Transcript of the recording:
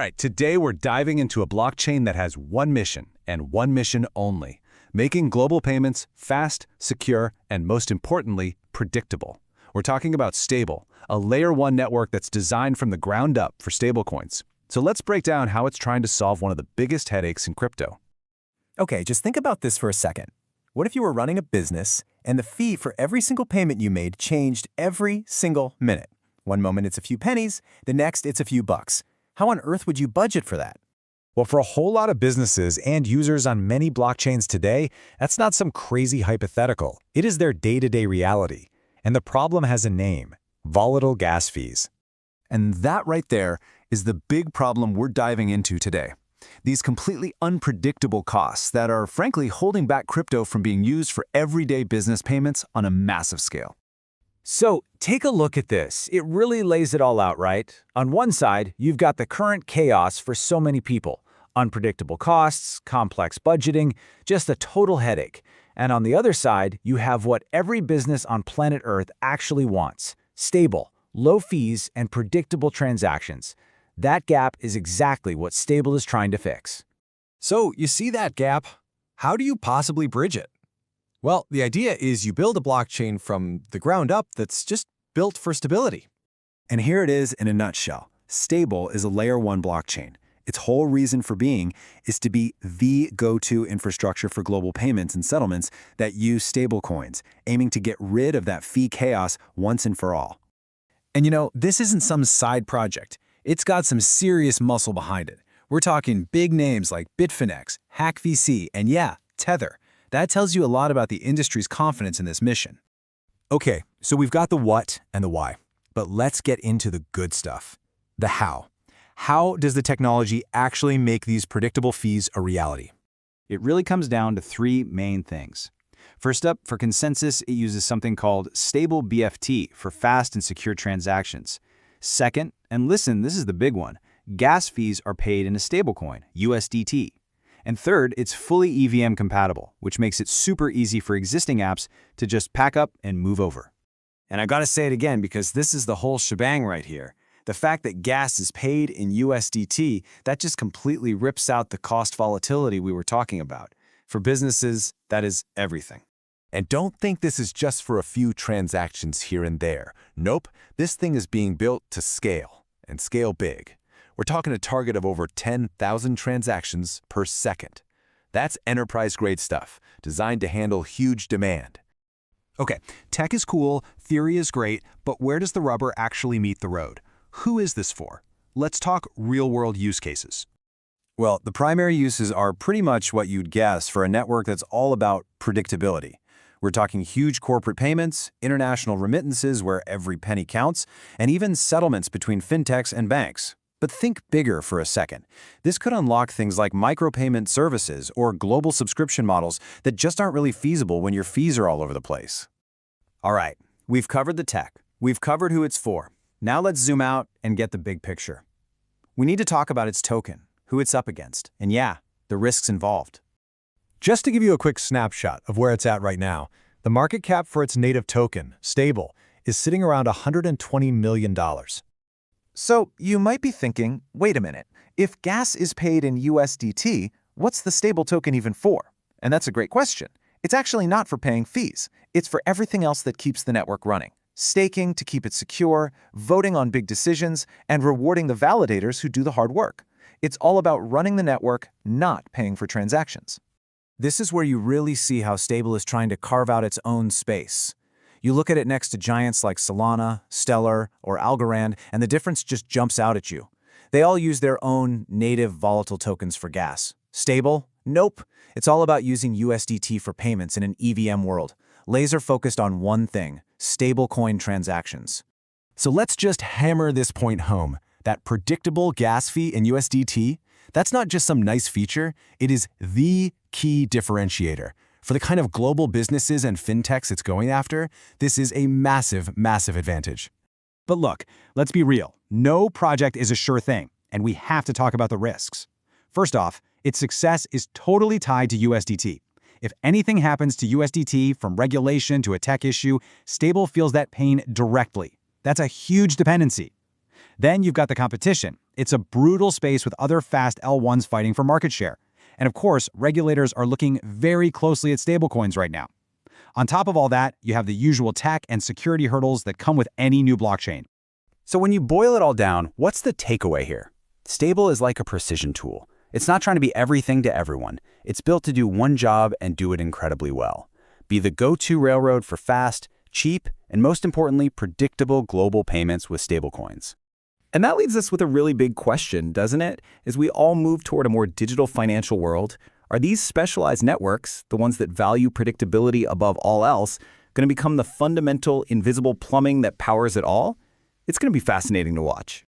right, today we're diving into a blockchain that has one mission, and one mission only: making global payments fast, secure, and most importantly, predictable. We're talking about Stable, a layer 1 network that's designed from the ground up for stablecoins. So let's break down how it's trying to solve one of the biggest headaches in crypto. Okay, just think about this for a second. What if you were running a business and the fee for every single payment you made changed every single minute? One moment it's a few pennies, the next it's a few bucks. How on earth would you budget for that? Well, for a whole lot of businesses and users on many blockchains today, that's not some crazy hypothetical. It is their day-to-day reality. And the problem has a name: volatile gas fees. And that right there is the big problem we're diving into today. These completely unpredictable costs that are frankly holding back crypto from being used for everyday business payments on a massive scale. So take a look at this. It really lays it all out, right? On one side, you've got the current chaos for so many people: unpredictable costs, complex budgeting, just a total headache. And on the other side, you have what every business on planet Earth actually wants: stable, low fees, and predictable transactions. That gap is exactly what Stable is trying to fix. So you see that gap? How do you possibly bridge it? Well, the idea is you build a blockchain from the ground up that's just built for stability. And here it is in a nutshell. Stable is a layer 1 blockchain. Its whole reason for being is to be the go-to infrastructure for global payments and settlements that use stablecoins, aiming to get rid of that fee chaos once and for all. And you know, this isn't some side project. It's got some serious muscle behind it. We're talking big names like Bitfinex, HackVC, and yeah, Tether. That tells you a lot about the industry's confidence in this mission. Okay, so we've got the what and the why. But let's get into the good stuff: the how. How does the technology actually make these predictable fees a reality? It really comes down to three main things. First up, for consensus, it uses something called Stable BFT for fast and secure transactions. Second, and listen, this is the big one, gas fees are paid in a stablecoin, USDT. And third, it's fully EVM compatible, which makes it super easy for existing apps to just pack up and move over. And I gotta say it again because this is the whole shebang right here. The fact that gas is paid in USDT, that just completely rips out the cost volatility we were talking about. For businesses, that is everything. And don't think this is just for a few transactions here and there. Nope, this thing is being built to scale, and scale big. We're talking a target of over 10,000 transactions per second. That's enterprise-grade stuff, designed to handle huge demand. Okay, tech is cool, theory is great, but where does the rubber actually meet the road? Who is this for? Let's talk real-world use cases. Well, the primary uses are pretty much what you'd guess for a network that's all about predictability. We're talking huge corporate payments, international remittances where every penny counts, and even settlements between fintechs and banks. But think bigger for a second. This could unlock things like micropayment services or global subscription models that just aren't really feasible when your fees are all over the place. All right, we've covered the tech. We've covered who it's for. Now let's zoom out and get the big picture. We need to talk about its token, who it's up against, and yeah, the risks involved. Just to give you a quick snapshot of where it's at right now, the market cap for its native token, Stable, is sitting around $120 million. So you might be thinking, wait a minute, if gas is paid in USDT, what's the Stable token even for? And that's a great question. It's actually not for paying fees. It's for everything else that keeps the network running: staking to keep it secure, voting on big decisions, and rewarding the validators who do the hard work. It's all about running the network, not paying for transactions. This is where you really see how Stable is trying to carve out its own space. You look at it next to giants like Solana, Stellar, or Algorand, and the difference just jumps out at you. They all use their own native volatile tokens for gas. Stable? Nope. It's all about using USDT for payments in an EVM world, laser focused on one thing: stablecoin transactions. So let's just hammer this point home. That predictable gas fee in USDT, that's not just some nice feature, it is the key differentiator. For the kind of global businesses and fintechs it's going after, this is a massive, massive advantage. But look, let's be real. No project is a sure thing, and we have to talk about the risks. First off, its success is totally tied to USDT. If anything happens to USDT, from regulation to a tech issue, Stable feels that pain directly. That's a huge dependency. Then you've got the competition. It's a brutal space with other fast L1s fighting for market share. And of course, regulators are looking very closely at stablecoins right now. On top of all that, you have the usual tech and security hurdles that come with any new blockchain. So when you boil it all down, what's the takeaway here? Stable is like a precision tool. It's not trying to be everything to everyone. It's built to do one job and do it incredibly well. Be the go-to railroad for fast, cheap, and most importantly, predictable global payments with stablecoins. And that leaves us with a really big question, doesn't it? As we all move toward a more digital financial world, are these specialized networks, the ones that value predictability above all else, going to become the fundamental invisible plumbing that powers it all? It's going to be fascinating to watch.